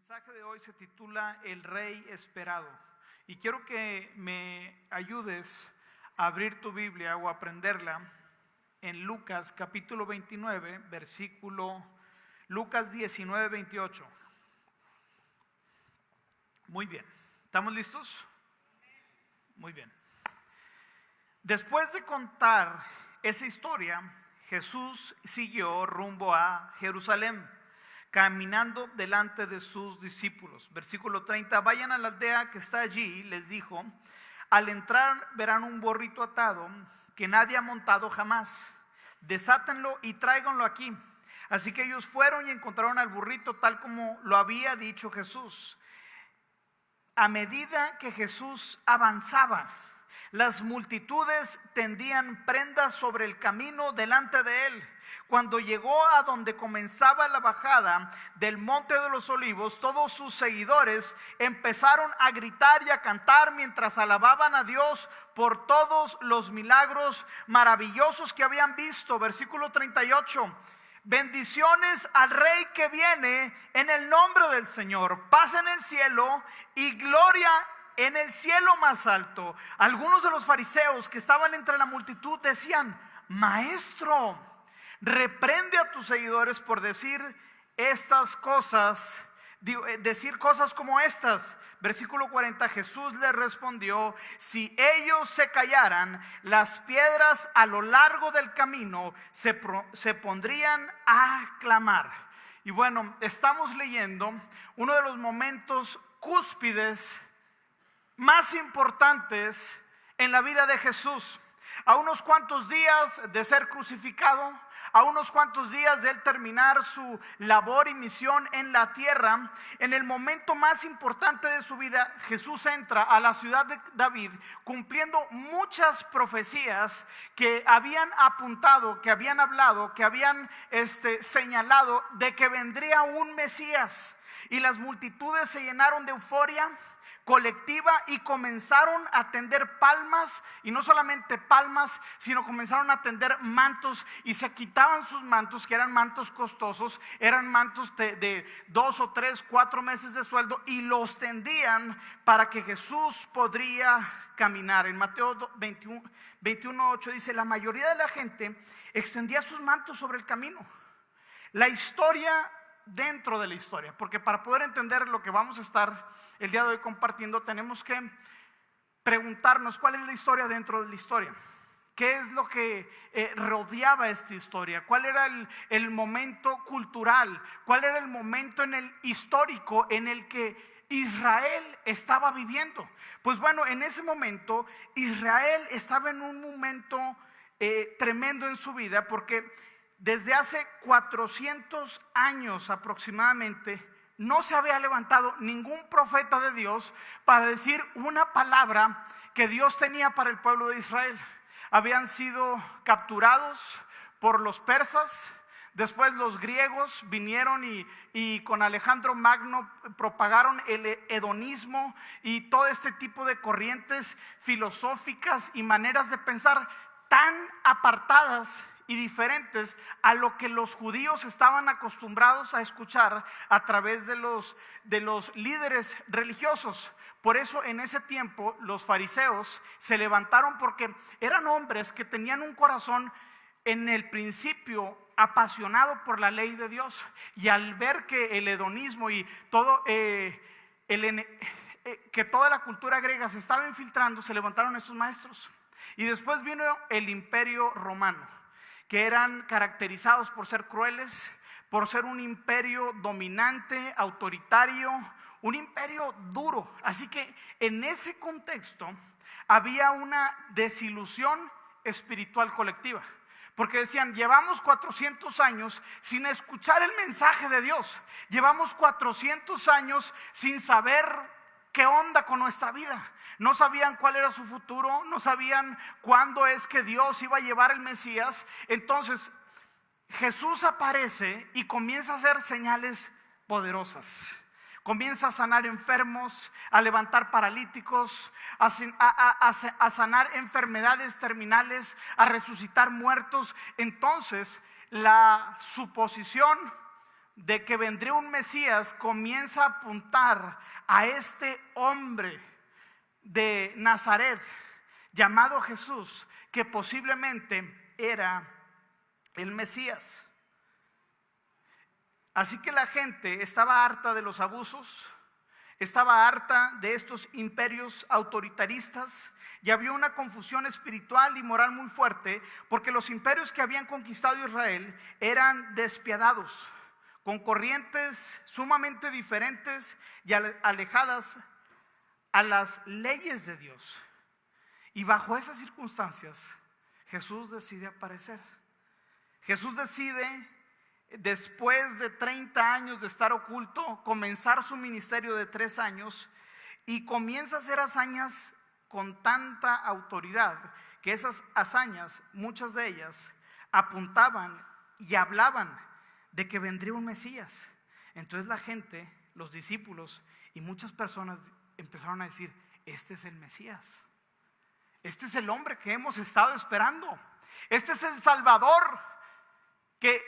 mensaje de hoy se titula El Rey Esperado, y quiero que me ayudes a abrir tu Biblia o a aprenderla en Lucas capítulo 29, Lucas 19, 28. Muy bien, ¿estamos listos? Muy bien. Después de contar esa historia, Jesús siguió rumbo a Jerusalén, caminando delante de sus discípulos. Versículo 30, vayan a la aldea que está allí, les dijo. Al entrar verán un burrito atado que nadie ha montado jamás. Desátenlo y tráiganlo aquí. Así que ellos fueron y encontraron al burrito tal como lo había dicho Jesús. A medida que Jesús avanzaba, las multitudes tendían prendas sobre el camino delante de él. Cuando llegó a donde comenzaba la bajada del Monte de los Olivos, todos sus seguidores empezaron a gritar y a cantar mientras alababan a Dios por todos los milagros maravillosos que habían visto. Versículo 38. Bendiciones al Rey que viene en el nombre del Señor. Paz en el cielo y gloria en el cielo más alto. Algunos de los fariseos que estaban entre la multitud decían: Maestro, reprende a tus seguidores por decir cosas como estas. Versículo 40, Jesús les respondió: si ellos se callaran, las piedras a lo largo del camino se pondrían a clamar. Y bueno, estamos leyendo uno de los momentos cúspides más importantes en la vida de Jesús. A unos cuantos días de ser crucificado, a unos cuantos días de él terminar su labor y misión en la tierra, en el momento más importante de su vida, Jesús entra a la ciudad de David cumpliendo muchas profecías que habían apuntado, que habían hablado, que habían señalado de que vendría un Mesías. Y las multitudes se llenaron de euforia colectiva y comenzaron a tender palmas, y no solamente palmas, sino comenzaron a tender mantos, y se quitaban sus mantos, que eran mantos costosos, eran mantos de 2 o 3, 4 meses de sueldo, y los tendían para que Jesús podría caminar. En Mateo 21, 8 dice: la mayoría de la gente extendía sus mantos sobre el camino. La historia dentro de la historia, porque para poder entender lo que vamos a estar el día de hoy compartiendo, tenemos que preguntarnos cuál es la historia dentro de la historia. ¿Qué es lo que rodeaba esta historia? ¿Cuál era el momento cultural? ¿Cuál era el momento histórico en el que Israel estaba viviendo? Pues bueno, en ese momento Israel estaba en un momento tremendo en su vida, porque desde hace 400 años aproximadamente no se había levantado ningún profeta de Dios para decir una palabra que Dios tenía para el pueblo de Israel. Habían sido capturados por los persas. Después los griegos vinieron y con Alejandro Magno propagaron el hedonismo y todo este tipo de corrientes filosóficas y maneras de pensar tan apartadas y diferentes a lo que los judíos estaban acostumbrados a escuchar a través de los líderes religiosos. Por eso en ese tiempo los fariseos se levantaron, porque eran hombres que tenían un corazón en el principio apasionado por la ley de Dios, y al ver que el hedonismo y todo que toda la cultura griega se estaba infiltrando, se levantaron estos maestros. Y después vino el Imperio Romano, que eran caracterizados por ser crueles, por ser un imperio dominante, autoritario, un imperio duro. Así que en ese contexto había una desilusión espiritual colectiva, porque decían: llevamos 400 años sin escuchar el mensaje de Dios, llevamos 400 años sin saber qué onda con nuestra vida. No sabían cuál era su futuro, no sabían cuándo es que Dios iba a llevar el Mesías. Entonces Jesús aparece y comienza a hacer señales poderosas. Comienza a sanar enfermos, a levantar paralíticos, a sanar enfermedades terminales, a resucitar muertos. Entonces la suposición de que vendría un Mesías comienza a apuntar a este hombre de Nazaret llamado Jesús, que posiblemente era el Mesías. Así que la gente estaba harta de los abusos, estaba harta de estos imperios autoritaristas, y había una confusión espiritual y moral muy fuerte, porque los imperios que habían conquistado Israel eran despiadados, con corrientes sumamente diferentes y alejadas a las leyes de Dios. Y bajo esas circunstancias, Jesús decide aparecer. Jesús decide, después de 30 años de estar oculto, comenzar su ministerio de 3 años, y comienza a hacer hazañas con tanta autoridad que esas hazañas, muchas de ellas, apuntaban y hablaban de que vendría un Mesías. Entonces la gente, los discípulos y muchas personas empezaron a decir: este es el Mesías, este es el hombre que hemos estado esperando, este es el Salvador que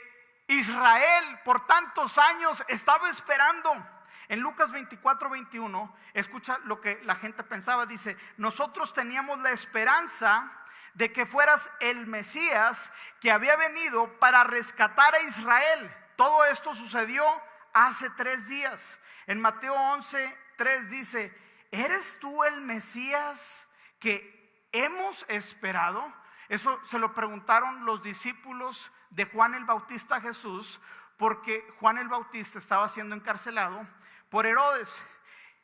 Israel por tantos años estaba esperando. En Lucas 24:21, escucha lo que la gente pensaba. Dice: nosotros teníamos la esperanza de que fueras el Mesías que había venido para rescatar a Israel. Todo esto sucedió hace 3 días. En Mateo 11:3 dice: ¿eres tú el Mesías que hemos esperado? Eso se lo preguntaron los discípulos de Juan el Bautista a Jesús, porque Juan el Bautista estaba siendo encarcelado por Herodes.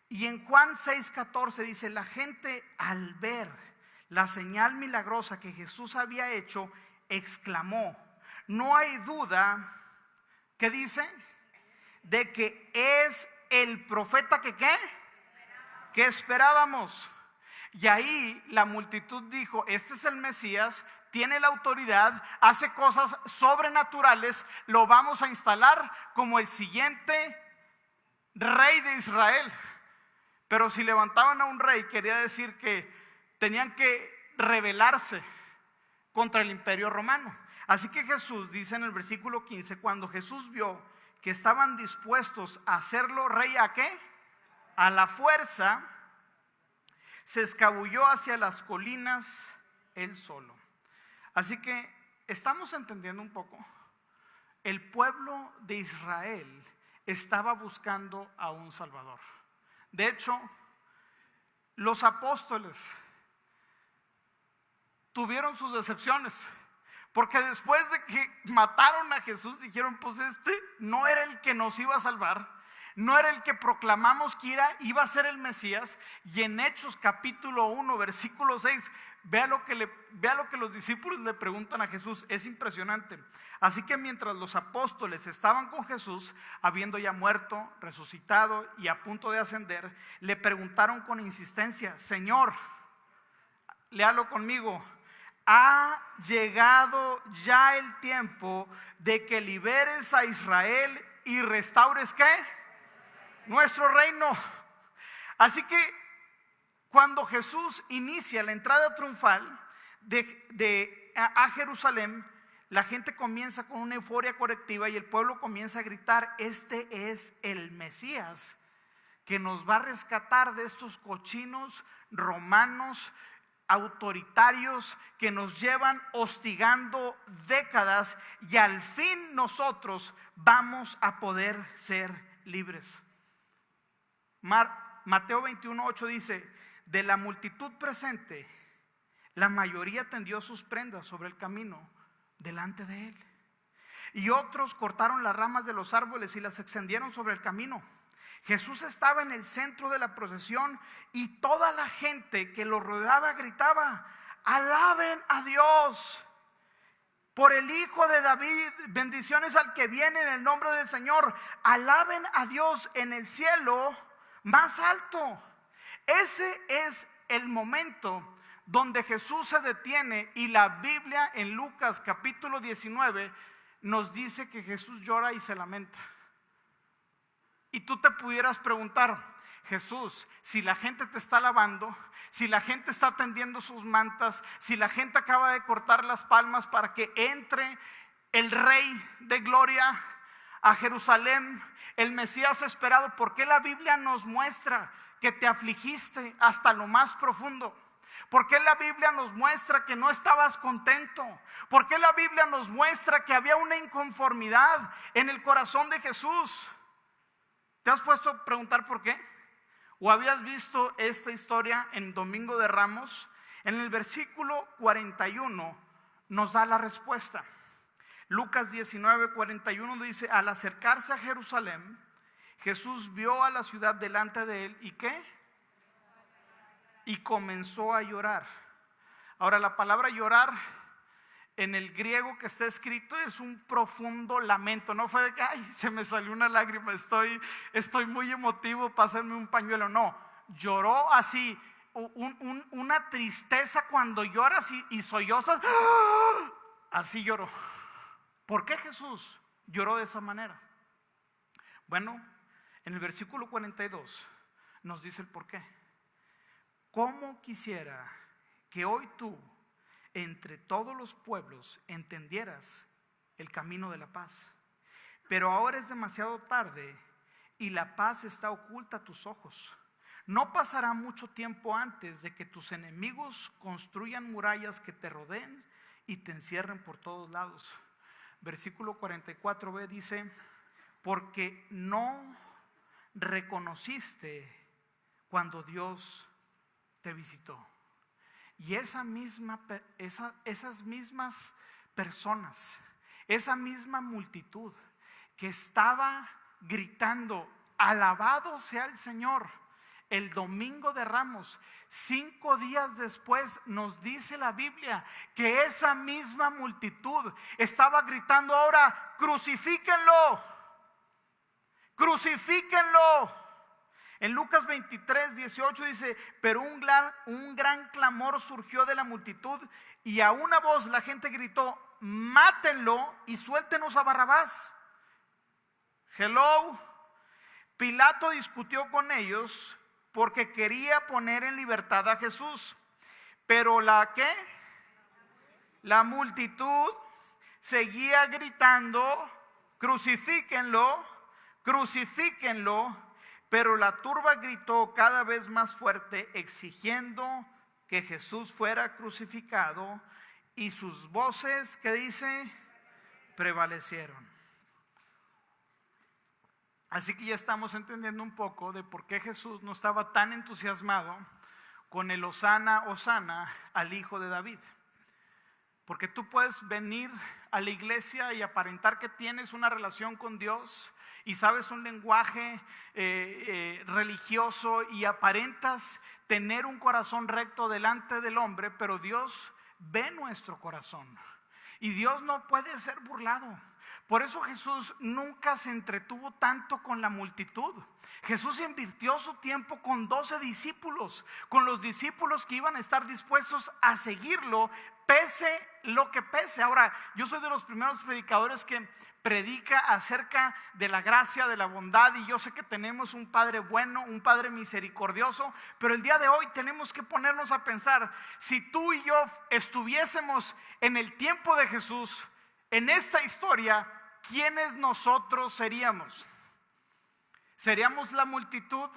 Y en Juan 6:14 dice: la gente, al ver la señal milagrosa que Jesús había hecho, exclamó: no hay duda, ¿qué dice? De que es el profeta que ¿qué? Que esperábamos. Y ahí la multitud dijo: este es el Mesías, tiene la autoridad, hace cosas sobrenaturales, lo vamos a instalar como el siguiente rey de Israel. Pero si levantaban a un rey, quería decir que tenían que rebelarse contra el imperio romano. Así que Jesús dice en el versículo 15: cuando Jesús vio que estaban dispuestos a hacerlo rey, ¿a qué? A la fuerza, se escabulló hacia las colinas él solo. Así que estamos entendiendo un poco. El pueblo de Israel estaba buscando a un Salvador. De hecho, los apóstoles tuvieron sus decepciones, porque después de que mataron a Jesús, dijeron: pues este no era el que nos iba a salvar, no era el que proclamamos que iba a ser el Mesías. Y en Hechos capítulo 1 versículo 6, vea lo que los discípulos le preguntan a Jesús. Es impresionante. Así que mientras los apóstoles estaban con Jesús, habiendo ya muerto, resucitado y a punto de ascender, le preguntaron con insistencia: Señor, léalo conmigo, ¿ha llegado ya el tiempo de que liberes a Israel y restaures ¿qué? Nuestro reino. Así que cuando Jesús inicia la entrada triunfal a Jerusalén, la gente comienza con una euforia colectiva y el pueblo comienza a gritar: este es el Mesías que nos va a rescatar de estos cochinos romanos autoritarios que nos llevan hostigando décadas, y al fin nosotros vamos a poder ser libres. Mateo 21:8 dice: de la multitud presente, la mayoría tendió sus prendas sobre el camino delante de él, y otros cortaron las ramas de los árboles y las extendieron sobre el camino. Jesús estaba en el centro de la procesión y toda la gente que lo rodeaba gritaba: alaben a Dios por el Hijo de David, bendiciones al que viene en el nombre del Señor, alaben a Dios en el cielo más alto. Ese es el momento donde Jesús se detiene, y la Biblia en Lucas capítulo 19 nos dice que Jesús llora y se lamenta. Y tú te pudieras preguntar: Jesús, si la gente te está alabando, si la gente está tendiendo sus mantas, si la gente acaba de cortar las palmas para que entre el Rey de Gloria, a Jerusalén, el Mesías esperado. ¿Por qué la Biblia nos muestra que te afligiste hasta lo más profundo? ¿Por qué la Biblia nos muestra que no estabas contento? ¿Por qué la Biblia nos muestra que había una inconformidad en el corazón de Jesús? ¿Te has puesto a preguntar por qué? ¿O habías visto esta historia en Domingo de Ramos? En el versículo 41 nos da la respuesta. Lucas 19:41 dice: al acercarse a Jerusalén, Jesús vio a la ciudad delante de él. ¿Y qué? Y comenzó a llorar. Ahora, la palabra llorar en el griego que está escrito es un profundo lamento. No fue de que ay, se me salió una lágrima, estoy muy emotivo, pásenme un pañuelo. No, lloró así, una tristeza cuando lloras y sollozas. Así lloró. ¿Por qué Jesús lloró de esa manera? Bueno, en el versículo 42 nos dice el por qué. ¿Cómo quisiera que hoy tú, entre todos los pueblos, entendieras el camino de la paz? Pero ahora es demasiado tarde y la paz está oculta a tus ojos. No pasará mucho tiempo antes de que tus enemigos construyan murallas que te rodeen y te encierren por todos lados. Versículo 44b dice: porque no reconociste cuando Dios te visitó. Y esas mismas personas, esa misma multitud que estaba gritando alabado sea el Señor el Domingo de Ramos, 5 días después nos dice la Biblia que esa misma multitud estaba gritando ahora: crucifíquenlo, crucifíquenlo. En Lucas 23:18 dice: pero un gran clamor surgió de la multitud y a una voz la gente gritó: mátenlo y suéltenos a Barrabás. Hello. Pilato discutió con ellos porque quería poner en libertad a Jesús. Pero la multitud seguía gritando: crucifíquenlo, crucifíquenlo. Pero la turba gritó cada vez más fuerte, exigiendo que Jesús fuera crucificado, y sus voces, ¿qué dice? Prevalecieron. Así que ya estamos entendiendo un poco de por qué Jesús no estaba tan entusiasmado con el Hosana, Hosana al Hijo de David. Porque tú puedes venir a la iglesia y aparentar que tienes una relación con Dios y sabes un lenguaje religioso y aparentas tener un corazón recto delante del hombre, pero Dios ve nuestro corazón y Dios no puede ser burlado. Por eso Jesús nunca se entretuvo tanto con la multitud. Jesús invirtió su tiempo con 12 discípulos, con los discípulos que iban a estar dispuestos a seguirlo, pese lo que pese. Ahora, yo soy de los primeros predicadores que predica acerca de la gracia, de la bondad, y yo sé que tenemos un Padre bueno, un Padre misericordioso, pero el día de hoy tenemos que ponernos a pensar: si tú y yo estuviésemos en el tiempo de Jesús, en esta historia, ¿quiénes nosotros seríamos? ¿Seríamos la multitud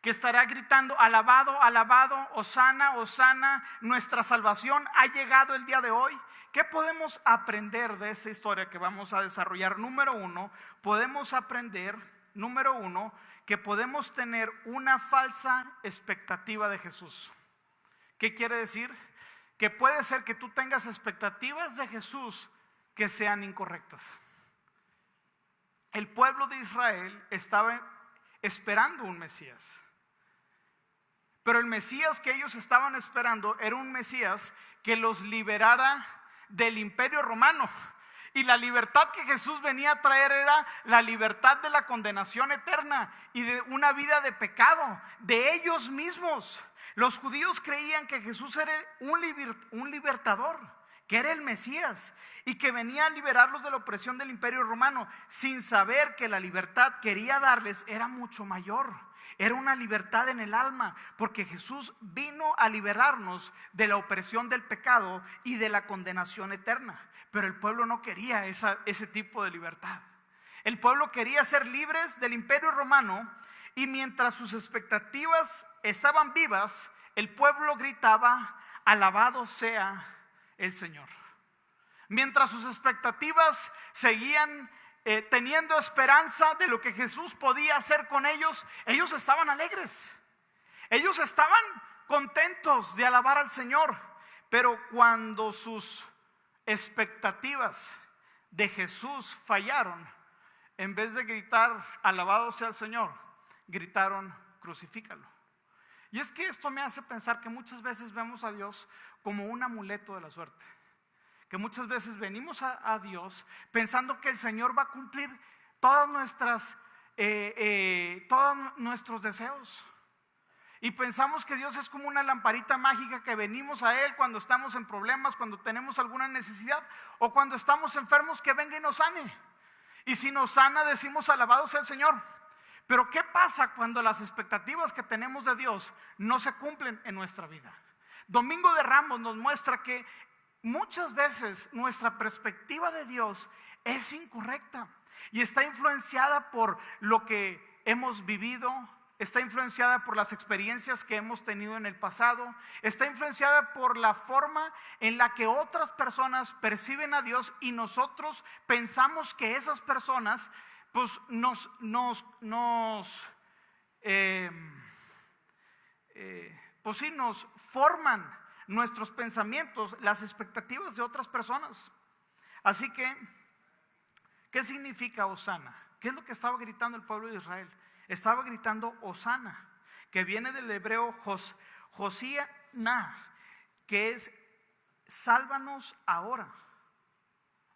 que estará gritando alabado, alabado, hosana, hosana, nuestra salvación ha llegado el día de hoy? ¿Qué podemos aprender de esta historia que vamos a desarrollar? Número uno, podemos aprender, que podemos tener una falsa expectativa de Jesús. ¿Qué quiere decir? Que puede ser que tú tengas expectativas de Jesús que sean incorrectas. El pueblo de Israel estaba esperando un Mesías, pero el Mesías que ellos estaban esperando era un Mesías que los liberara del imperio romano. Y la libertad que Jesús venía a traer era la libertad de la condenación eterna y de una vida de pecado de ellos mismos. Los judíos creían que Jesús era un libertador, que era el Mesías y que venía a liberarlos de la opresión del imperio romano, sin saber que la libertad que quería darles era mucho mayor. Era una libertad en el alma, porque Jesús vino a liberarnos de la opresión del pecado y de la condenación eterna. Pero el pueblo no quería ese tipo de libertad. El pueblo quería ser libres del imperio romano y mientras sus expectativas estaban vivas, el pueblo gritaba: alabado sea el Señor. Mientras sus expectativas seguían teniendo esperanza de lo que Jesús podía hacer con ellos, ellos estaban alegres. Ellos estaban contentos de alabar al Señor. Pero cuando sus expectativas de Jesús fallaron, en vez de gritar alabado sea el Señor, gritaron crucifícalo. Y es que esto me hace pensar que muchas veces vemos a Dios como un amuleto de la suerte. Que muchas veces venimos a Dios pensando que el Señor va a cumplir todos nuestros deseos. Y pensamos que Dios es como una lamparita mágica que venimos a Él cuando estamos en problemas, cuando tenemos alguna necesidad o cuando estamos enfermos, que venga y nos sane. Y si nos sana, decimos alabado sea el Señor. Pero ¿qué pasa cuando las expectativas que tenemos de Dios no se cumplen en nuestra vida? Domingo de Ramos nos muestra que muchas veces nuestra perspectiva de Dios es incorrecta y está influenciada por lo que hemos vivido, está influenciada por las experiencias que hemos tenido en el pasado, está influenciada por la forma en la que otras personas perciben a Dios y nosotros pensamos que esas personas pues nos forman nuestros pensamientos, las expectativas de otras personas. Así que, ¿qué significa Hosana? ¿Qué es lo que estaba gritando el pueblo de Israel? Estaba gritando Hosana, que viene del hebreo Hosiana, que es sálvanos ahora.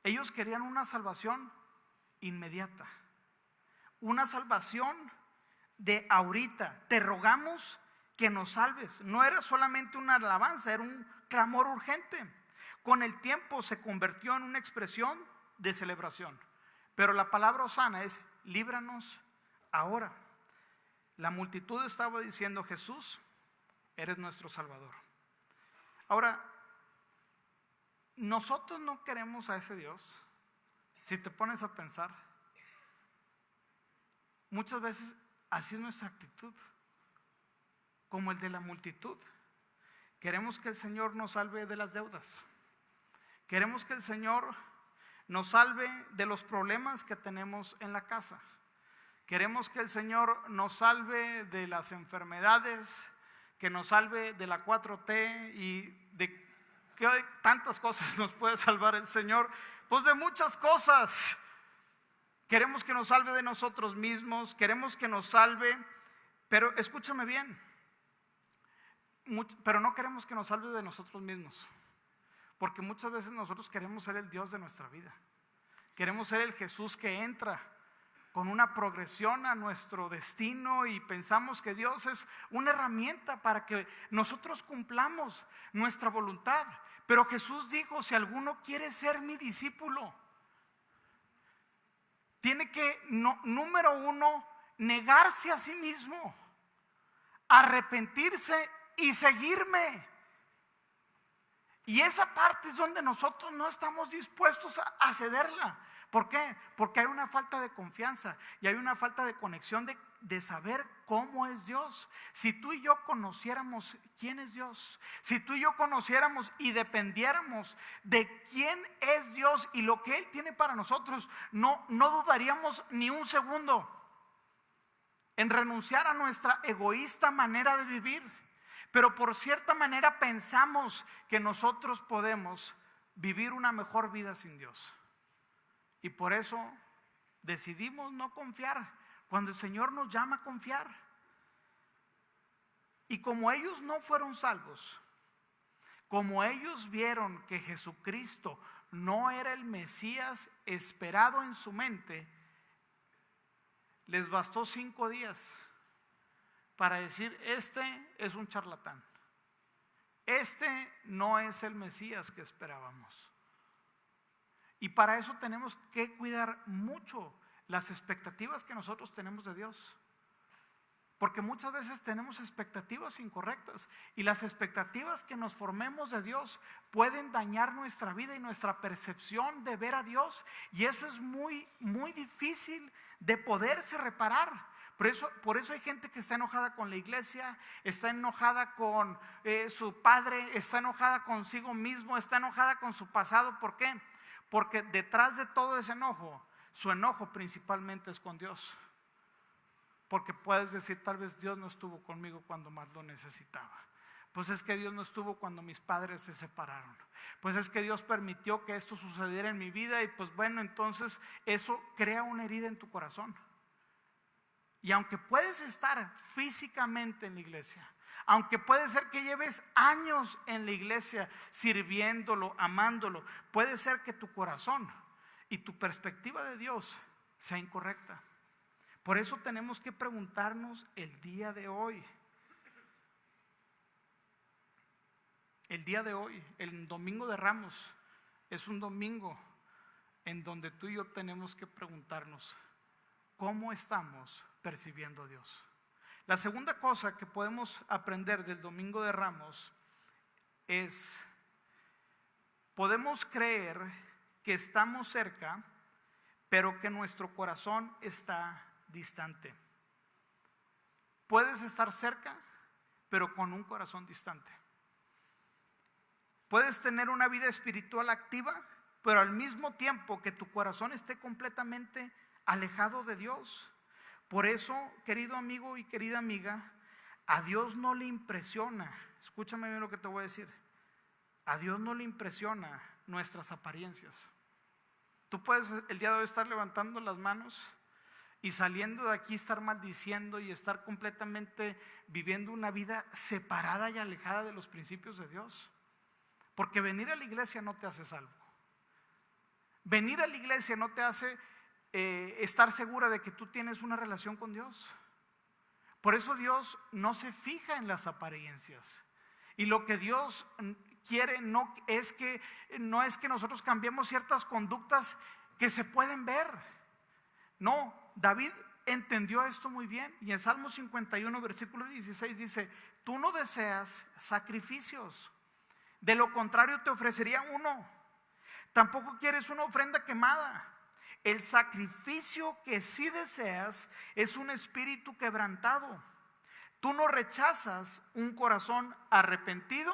Ellos querían una salvación inmediata, una salvación de ahorita. Te rogamos que nos salves. No era solamente una alabanza, era un clamor urgente. Con el tiempo se convirtió en una expresión de celebración. Pero la palabra Hosana es líbranos ahora. La multitud estaba diciendo: Jesús, eres nuestro Salvador. Ahora, nosotros no queremos a ese Dios. Si te pones a pensar, muchas veces así es nuestra actitud, como el de la multitud. Queremos que el Señor nos salve de las deudas. Queremos que el Señor nos salve de los problemas que tenemos en la casa. Queremos que el Señor nos salve de las enfermedades, que nos salve de la 4T y de que tantas cosas nos puede salvar el Señor. Pues de muchas cosas. Queremos que nos salve de nosotros mismos, queremos que nos salve, pero escúchame bien, pero no queremos que nos salve de nosotros mismos, porque muchas veces nosotros queremos ser el Dios de nuestra vida. Queremos ser el Jesús que entra con una progresión a nuestro destino y pensamos que Dios es una herramienta para que nosotros cumplamos nuestra voluntad. Pero Jesús dijo: si alguno quiere ser mi discípulo, tiene que, número uno, negarse a sí mismo, arrepentirse y seguirme. Y esa parte es donde nosotros no estamos dispuestos a cederla. ¿Por qué? Porque hay una falta de confianza y hay una falta de conexión de saber cómo es Dios. Si tú y yo conociéramos quién es Dios, si tú y yo conociéramos y dependiéramos de quién es Dios y lo que Él tiene para nosotros, no dudaríamos ni un segundo en renunciar a nuestra egoísta manera de vivir. Pero por cierta manera pensamos que nosotros podemos vivir una mejor vida sin Dios. Y por eso decidimos no confiar cuando el Señor nos llama a confiar. Y como ellos no fueron salvos, como ellos vieron que Jesucristo no era el Mesías esperado en su mente, les bastó 5 días para decir: este es un charlatán, este no es el Mesías que esperábamos. Y para eso tenemos que cuidar mucho las expectativas que nosotros tenemos de Dios. Porque muchas veces tenemos expectativas incorrectas y las expectativas que nos formemos de Dios pueden dañar nuestra vida y nuestra percepción de ver a Dios, y eso es muy, muy difícil de poderse reparar. Por eso hay gente que está enojada con la iglesia, está enojada con su padre, está enojada consigo mismo, está enojada con su pasado. ¿Por qué? Porque detrás de todo ese enojo, su enojo principalmente es con Dios. Porque puedes decir, tal vez Dios no estuvo conmigo cuando más lo necesitaba. Pues es que Dios no estuvo cuando mis padres se separaron. Pues es que Dios permitió que esto sucediera en mi vida, y pues bueno, entonces eso crea una herida en tu corazón. Y aunque puedes estar físicamente en la iglesia, aunque puede ser que lleves años en la iglesia sirviéndolo, amándolo, puede ser que tu corazón y tu perspectiva de Dios sea incorrecta. Por eso tenemos que preguntarnos el día de hoy. El día de hoy, el domingo de Ramos, es un domingo en donde tú y yo tenemos que preguntarnos cómo estamos percibiendo a Dios. La segunda cosa que podemos aprender del domingo de Ramos es: podemos creer que estamos cerca, pero que nuestro corazón está distante. Puedes estar cerca, pero con un corazón distante. Puedes tener una vida espiritual activa, pero al mismo tiempo que tu corazón esté completamente alejado de Dios. Por eso, querido amigo y querida amiga, a Dios no le impresiona, escúchame bien lo que te voy a decir, a Dios no le impresiona nuestras apariencias. Tú puedes el día de hoy estar levantando las manos y saliendo de aquí estar maldiciendo y estar completamente viviendo una vida separada y alejada de los principios de Dios. Porque venir a la iglesia no te hace salvo. Venir a la iglesia no te hace estar segura de que tú tienes una relación con Dios. Por eso Dios no se fija en las apariencias. Y lo que Dios quiere no es que nosotros cambiemos ciertas conductas que se pueden ver. No, David entendió esto muy bien, y en Salmo 51 versículo 16 dice: tú no deseas sacrificios, de lo contrario te ofrecería uno. Tampoco quieres una ofrenda quemada. El sacrificio que sí deseas es un espíritu quebrantado. Tú no rechazas un corazón arrepentido,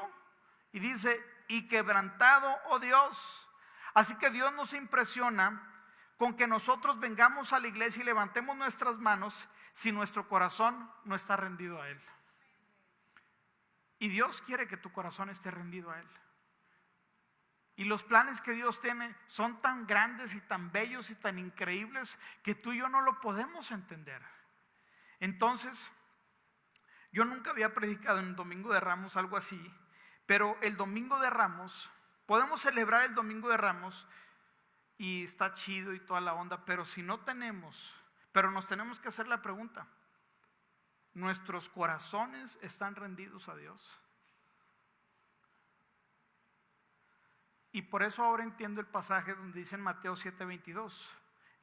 y dice, y quebrantado, oh Dios. Así que Dios no se impresiona con que nosotros vengamos a la iglesia y levantemos nuestras manos si nuestro corazón no está rendido a Él. Y Dios quiere que tu corazón esté rendido a Él. Y los planes que Dios tiene son tan grandes y tan bellos y tan increíbles que tú y yo no lo podemos entender. Entonces, yo nunca había predicado en el Domingo de Ramos algo así, pero el Domingo de Ramos, podemos celebrar el Domingo de Ramos y está chido y toda la onda, pero nos tenemos que hacer la pregunta: ¿nuestros corazones están rendidos a Dios? Y por eso ahora entiendo el pasaje donde dice en Mateo 7:22: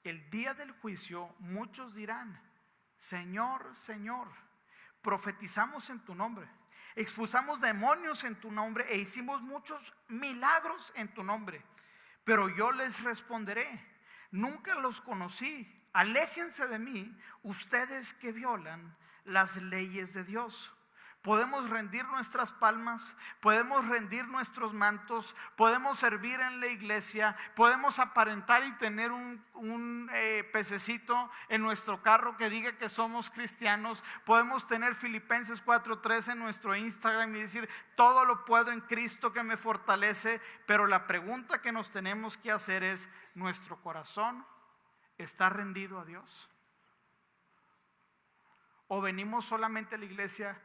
el día del juicio muchos dirán, Señor, Señor, profetizamos en tu nombre, expulsamos demonios en tu nombre e hicimos muchos milagros en tu nombre. Pero yo les responderé, nunca los conocí, aléjense de mí, ustedes que violan las leyes de Dios. Podemos rendir nuestras palmas, podemos rendir nuestros mantos, podemos servir en la iglesia, podemos aparentar y tener un pececito en nuestro carro que diga que somos cristianos, podemos tener Filipenses 4:3 en nuestro Instagram y decir todo lo puedo en Cristo que me fortalece. Pero la pregunta que nos tenemos que hacer es: ¿nuestro corazón está rendido a Dios? ¿O venimos solamente a la iglesia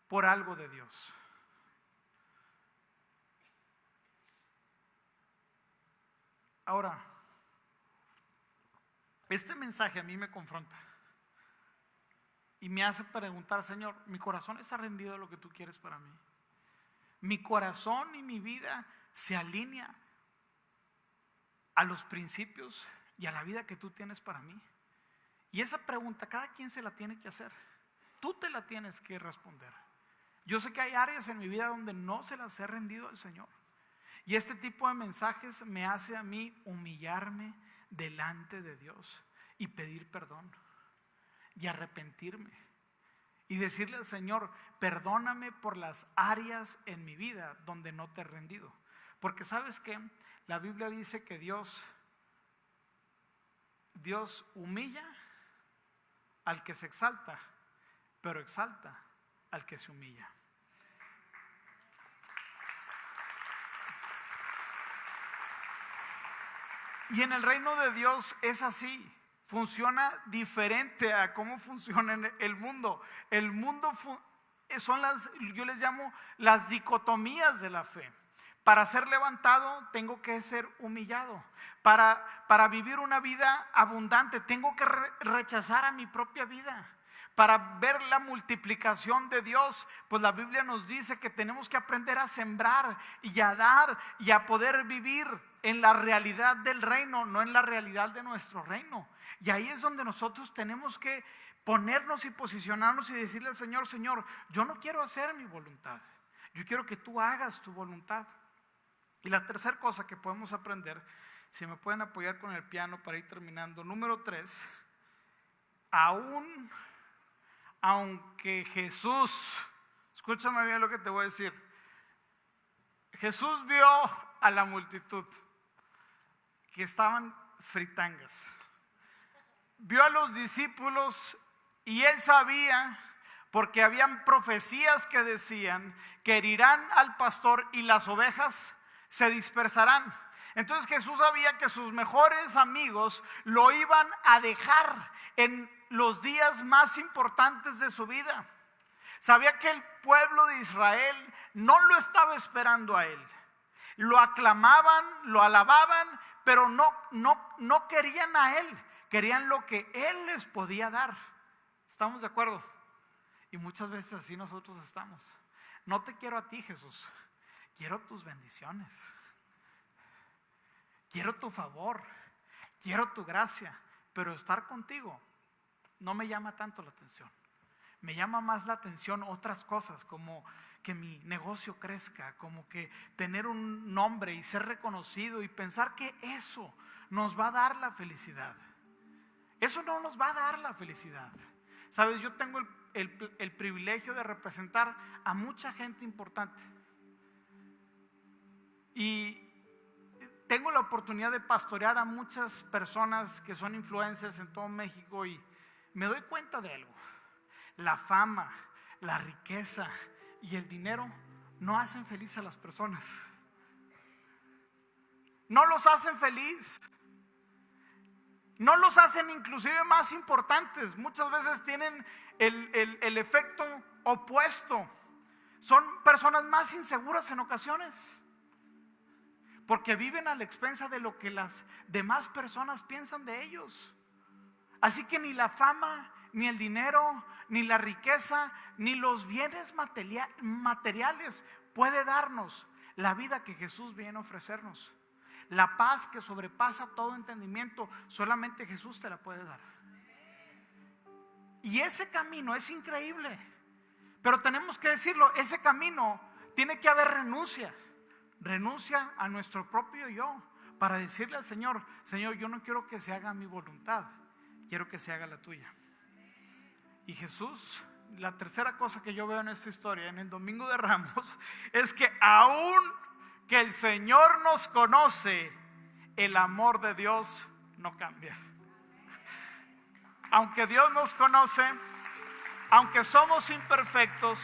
por algo de Dios? Ahora, este mensaje a mí me confronta y me hace preguntar: Señor, ¿mi corazón está rendido a lo que tú quieres para mí? ¿Mi corazón y mi vida se alinea a los principios y a la vida que tú tienes para mí? Y esa pregunta cada quien se la tiene que hacer. tú te la tienes que responder. Yo sé que hay áreas en mi vida donde no se las he rendido al Señor. Y este tipo de mensajes me hace a mí humillarme delante de Dios y pedir perdón y arrepentirme y decirle al Señor: perdóname por las áreas en mi vida donde no te he rendido. Porque ¿sabes qué? La Biblia dice que Dios humilla al que se exalta, pero exalta al que se humilla. Y en el reino de Dios es así. Funciona diferente a cómo funciona en el mundo. El mundo son yo les llamo las dicotomías de la fe. Para ser levantado tengo que ser humillado. Para vivir una vida abundante tengo que rechazar a mi propia vida. Para ver la multiplicación de Dios, pues la Biblia nos dice que tenemos que aprender a sembrar y a dar y a poder vivir en la realidad del reino, no en la realidad de nuestro reino. Y ahí es donde nosotros tenemos que ponernos y posicionarnos y decirle al Señor: Señor, yo no quiero hacer mi voluntad, yo quiero que tú hagas tu voluntad. Y la tercera cosa que podemos aprender, si me pueden apoyar con el piano para ir terminando, número 3, aunque Jesús, escúchame bien lo que te voy a decir, Jesús vio a la multitud que estaban fritangas, vio a los discípulos y él sabía, porque habían profecías que decían que herirán al pastor y las ovejas se dispersarán. Entonces Jesús sabía que sus mejores amigos lo iban a dejar en los días más importantes de su vida. Sabía que el pueblo de Israel no lo estaba esperando a él. Lo aclamaban, lo alababan, pero no querían a él. Querían lo que él les podía dar. ¿Estamos de acuerdo? Y muchas veces así nosotros estamos. No te quiero a ti, Jesús. Quiero tus bendiciones. Quiero tu favor. Quiero tu gracia. Pero estar contigo no me llama tanto la atención. Me llama más la atención otras cosas, como que mi negocio crezca, como que tener un nombre y ser reconocido y pensar que eso nos va a dar la felicidad. Eso no nos va a dar la felicidad. Sabes, yo tengo el privilegio de representar a mucha gente importante y tengo la oportunidad de pastorear a muchas personas que son influencers en todo México, y me doy cuenta de algo: la fama, la riqueza y el dinero no hacen feliz a las personas. No los hacen feliz. No los hacen inclusive más importantes. Muchas veces tienen el efecto opuesto. Son personas más inseguras en ocasiones, porque viven a la expensa de lo que las demás personas piensan de ellos. Así que ni la fama, ni el dinero, ni la riqueza, ni los bienes materiales puede darnos la vida que Jesús viene a ofrecernos. La paz que sobrepasa todo entendimiento, solamente Jesús te la puede dar. Y ese camino es increíble, pero tenemos que decirlo: ese camino tiene que haber renuncia. Renuncia a nuestro propio yo, para decirle al Señor: Señor, yo no quiero que se haga mi voluntad, quiero que se haga la tuya. Y Jesús, la tercera cosa que yo veo en esta historia, en el Domingo de Ramos, es que aún que el Señor nos conoce, el amor de Dios no cambia. Aunque Dios nos conoce, aunque somos imperfectos,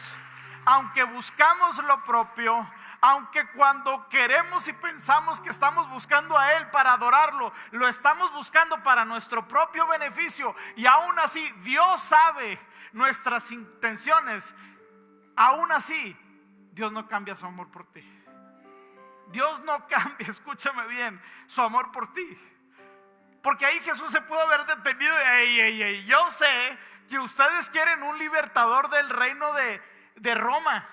aunque buscamos lo propio, aunque cuando queremos y pensamos que estamos buscando a Él para adorarlo, lo estamos buscando para nuestro propio beneficio, y aún así Dios sabe nuestras intenciones, aún así Dios no cambia su amor por ti. Dios no cambia, escúchame bien, su amor por ti. Porque ahí Jesús se pudo haber detenido y yo sé que ustedes quieren un libertador del reino de Roma.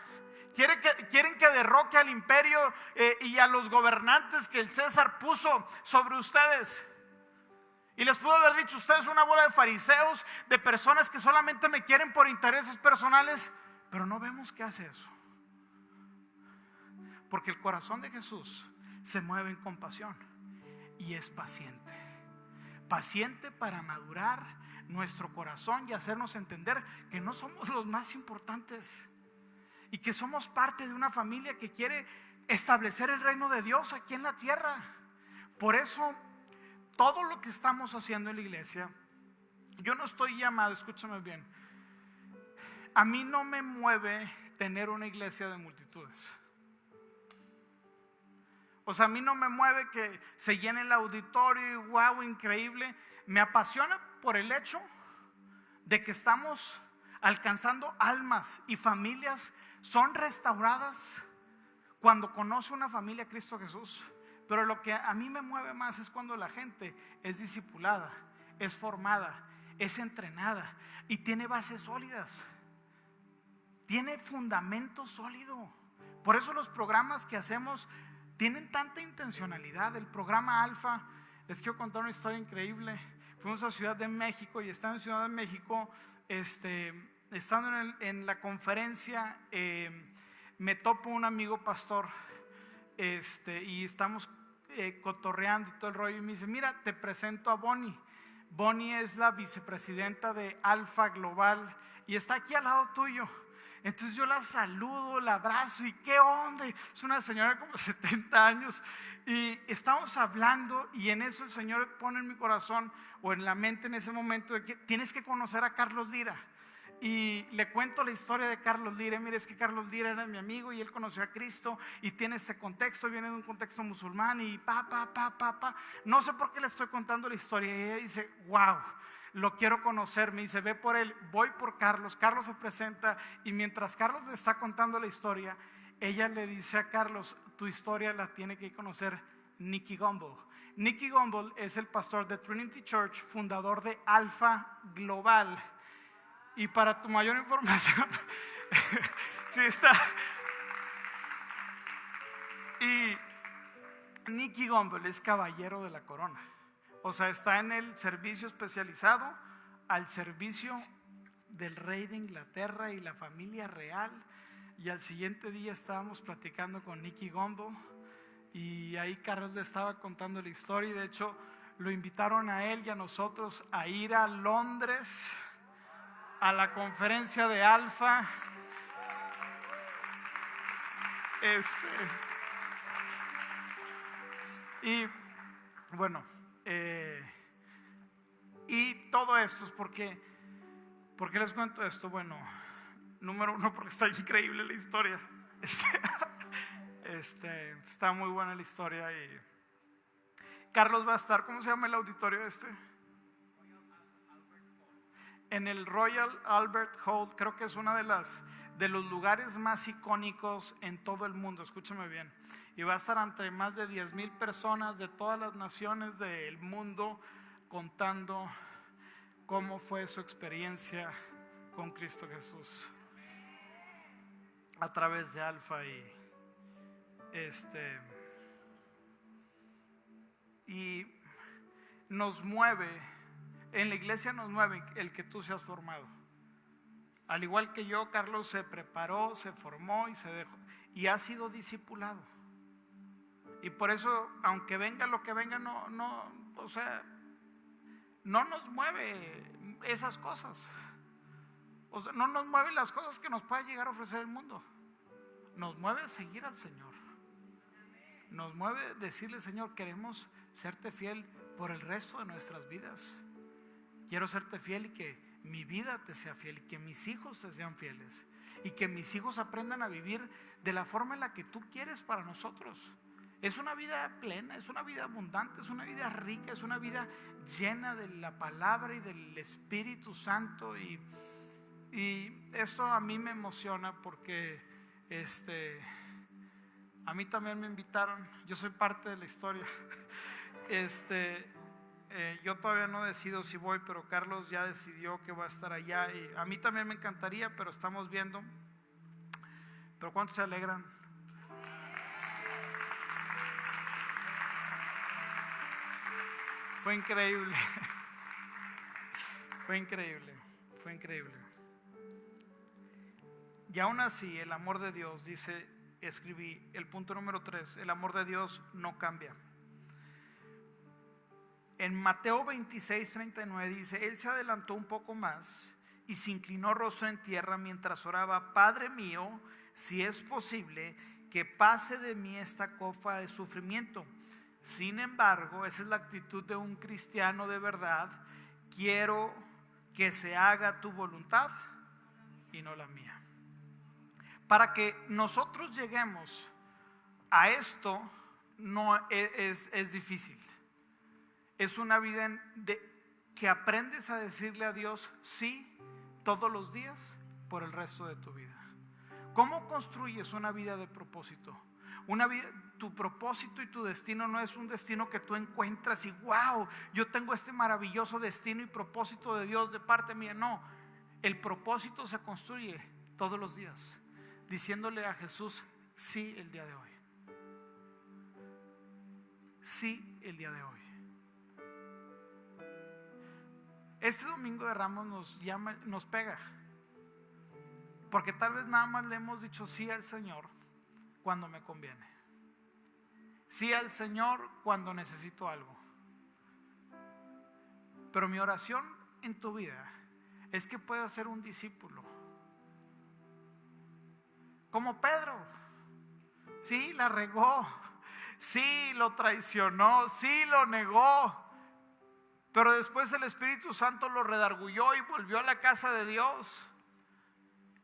Quieren que derroque al imperio y a los gobernantes que el César puso sobre ustedes. Y les pudo haber dicho: ustedes son una bola de fariseos, de personas que solamente me quieren por intereses personales. Pero no vemos que hace eso, porque el corazón de Jesús se mueve en compasión y es paciente. Paciente para madurar nuestro corazón y hacernos entender que no somos los más importantes y que somos parte de una familia que quiere establecer el reino de Dios aquí en la tierra. Por eso todo lo que estamos haciendo en la iglesia, yo no estoy llamado, escúchame bien, a mí no me mueve tener una iglesia de multitudes. O sea, a mí no me mueve que se llene el auditorio y wow, increíble. Me apasiona por el hecho de que estamos alcanzando almas y familias son restauradas cuando conoce una familia a Cristo Jesús. Pero lo que a mí me mueve más es cuando la gente es discipulada, es formada, es entrenada y tiene bases sólidas, tiene fundamento sólido. Por eso los programas que hacemos tienen tanta intencionalidad. El programa Alfa, les quiero contar una historia increíble. Fuimos a Ciudad de México y estando en Ciudad de México, estando en la conferencia, me topo un amigo pastor, y estamos cotorreando y todo el rollo, y me dice: mira, te presento a Bonnie. Bonnie es la vicepresidenta de Alfa Global y está aquí al lado tuyo. Entonces yo la saludo, la abrazo y ¿qué onda? Es una señora como 70 años y estamos hablando, y en eso el Señor pone en mi corazón o en la mente en ese momento de que tienes que conocer a Carlos Lira. Y le cuento la historia de Carlos Lira. Mire, es que Carlos Lira era mi amigo y él conoció a Cristo y tiene este contexto, viene de un contexto musulmán y no sé por qué le estoy contando la historia. Y ella dice: wow, lo quiero conocer. Me dice: ve por él. Voy por Carlos. Carlos se presenta y mientras Carlos le está contando la historia, ella le dice a Carlos: tu historia la tiene que conocer Nicky Gumbel. Nicky Gumbel es el pastor de Trinity Church, fundador de Alfa Global. Y para tu mayor información, sí está. Y Nicky Gumbel es caballero de la corona. O sea, está en el servicio especializado al servicio del rey de Inglaterra y la familia real. Y al siguiente día estábamos platicando con Nicky Gumbel y ahí Carlos le estaba contando la historia, y de hecho lo invitaron a él y a nosotros a ir a Londres a la conferencia de Alfa. Y bueno, y todo esto es porque les cuento esto. Bueno, número uno, porque está increíble la historia. Está muy buena la historia. Y Carlos va a estar, ¿cómo se llama el auditorio en el Royal Albert Hall? Creo que es una de los lugares más icónicos en todo el mundo. Escúchame bien. Y va a estar entre más de 10,000 personas de todas las naciones del mundo contando cómo fue su experiencia con Cristo Jesús a través de Alfa. Y nos mueve, en la iglesia nos mueve el que tú seas formado. Al igual que yo, Carlos se preparó, se formó y se dejó, y ha sido discipulado. Y por eso, aunque venga lo que venga, no nos mueve esas cosas. O sea, no nos mueve las cosas que nos pueda llegar a ofrecer el mundo. Nos mueve seguir al Señor. Nos mueve decirle: Señor, queremos serte fiel por el resto de nuestras vidas. Quiero serte fiel y que mi vida te sea fiel, y que mis hijos te sean fieles, y que mis hijos aprendan a vivir de la forma en la que tú quieres para nosotros. Es una vida plena, es una vida abundante, es una vida rica, es una vida llena de la palabra y del Espíritu Santo. Y esto a mí me emociona porque a mí también me invitaron. Yo soy parte de la historia. Yo todavía no decido si voy, pero Carlos ya decidió que va a estar allá, y a mí también me encantaría, pero estamos viendo. Pero ¿cuántos se alegran? Fue increíble. Fue increíble. Fue increíble. Y aún así, el amor de Dios, escribí el punto número 3, el amor de Dios no cambia. En Mateo 26:39 dice: Él se adelantó un poco más y se inclinó rostro en tierra mientras oraba: Padre mío, si es posible, que pase de mí esta copa de sufrimiento. Sin embargo, esa es la actitud de un cristiano de verdad: quiero que se haga tu voluntad y no la mía. Para que nosotros lleguemos a esto, no es difícil. Es una vida que aprendes a decirle a Dios sí todos los días por el resto de tu vida. ¿Cómo construyes una vida de propósito? Tu propósito y tu destino no es un destino que tú encuentras y wow, yo tengo este maravilloso destino y propósito de Dios de parte mía. No, el propósito se construye todos los días, diciéndole a Jesús sí el día de hoy. Sí el día de hoy. Este domingo de Ramos nos pega, porque tal vez nada más le hemos dicho sí al Señor cuando me conviene, sí al Señor cuando necesito algo. Pero mi oración en tu vida es que puedas ser un discípulo como Pedro. Sí, la regó, sí, lo traicionó, sí, lo negó, pero después el Espíritu Santo lo redarguyó y volvió a la casa de Dios.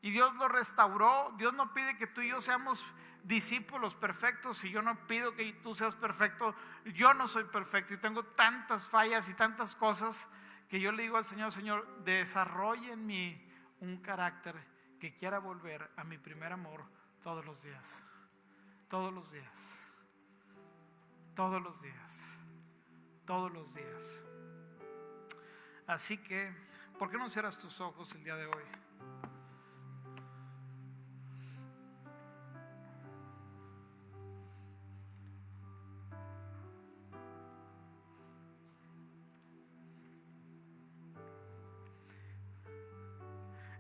Y Dios lo restauró. Dios no pide que tú y yo seamos discípulos perfectos. Y yo no pido que tú seas perfecto. Yo no soy perfecto y tengo tantas fallas y tantas cosas que yo le digo al Señor: Señor, desarrolle en mí un carácter que quiera volver a mi primer amor todos los días. Todos los días. Todos los días. Todos los días. Así que, ¿por qué no cierras tus ojos el día de hoy?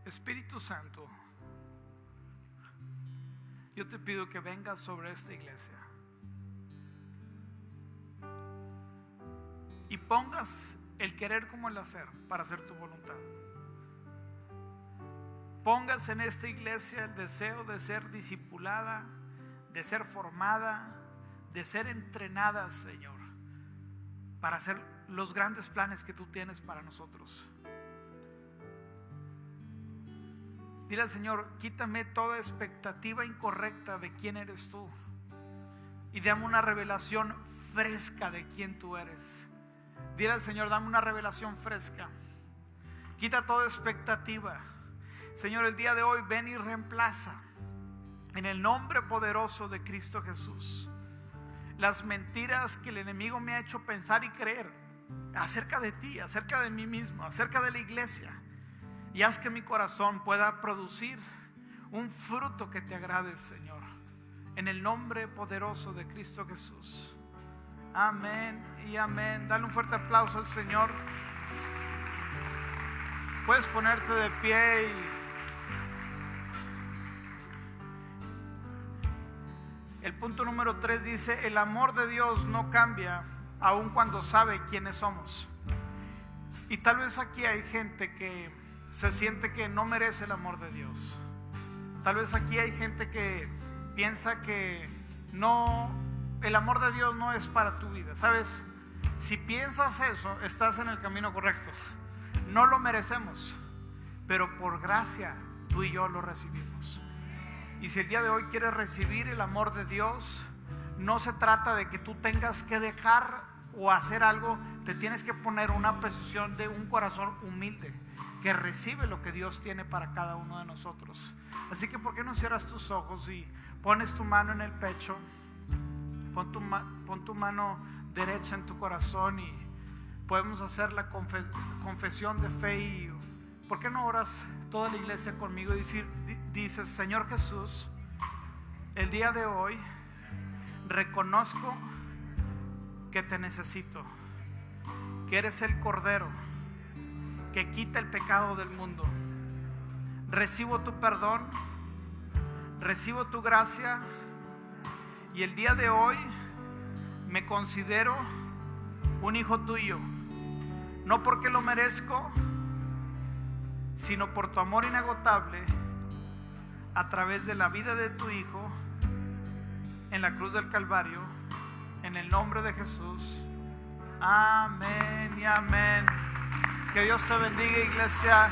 Espíritu Santo, yo te pido que vengas sobre esta iglesia y pongas el querer como el hacer para hacer tu voluntad. Pongas en esta iglesia el deseo de ser discipulada, de ser formada, de ser entrenada, Señor, para hacer los grandes planes que tú tienes para nosotros. Dile al Señor: quítame toda expectativa incorrecta de quién eres tú y dame una revelación fresca de quién tú eres. Dile al Señor: dame una revelación fresca. Quita toda expectativa. Señor, el día de hoy ven y reemplaza en el nombre poderoso de Cristo Jesús las mentiras que el enemigo me ha hecho pensar y creer acerca de ti, acerca de mí mismo, acerca de la iglesia. Y haz que mi corazón pueda producir un fruto que te agrade, Señor, en el nombre poderoso de Cristo Jesús. Amén y amén. Dale un fuerte aplauso al Señor. Puedes ponerte de pie el punto número 3 dice: el amor de Dios no cambia aun cuando sabe quiénes somos. Y tal vez aquí hay gente que se siente que no merece el amor de Dios. Tal vez aquí hay gente que piensa que no, el amor de Dios no es para tu vida. ¿Sabes? Si piensas eso, estás en el camino correcto. No lo merecemos, pero por gracia tú y yo lo recibimos. Y si el día de hoy quieres recibir el amor de Dios, no se trata de que tú tengas que dejar o hacer algo. Te tienes que poner una posición de un corazón humilde que recibe lo que Dios tiene para cada uno de nosotros. Así que ¿por qué no cierras tus ojos y pones tu mano en el pecho? Pon tu mano derecha en tu corazón y podemos hacer la confesión de fe. Y ¿por qué no oras toda la iglesia conmigo y dices: Señor Jesús, el día de hoy reconozco que te necesito. que eres el Cordero que quita el pecado del mundo. Recibo tu perdón, recibo tu gracia, y el día de hoy me considero un hijo tuyo, no porque lo merezco, sino por tu amor inagotable a través de la vida de tu Hijo en la cruz del Calvario, en el nombre de Jesús. Amén y amén. Que Dios te bendiga, iglesia.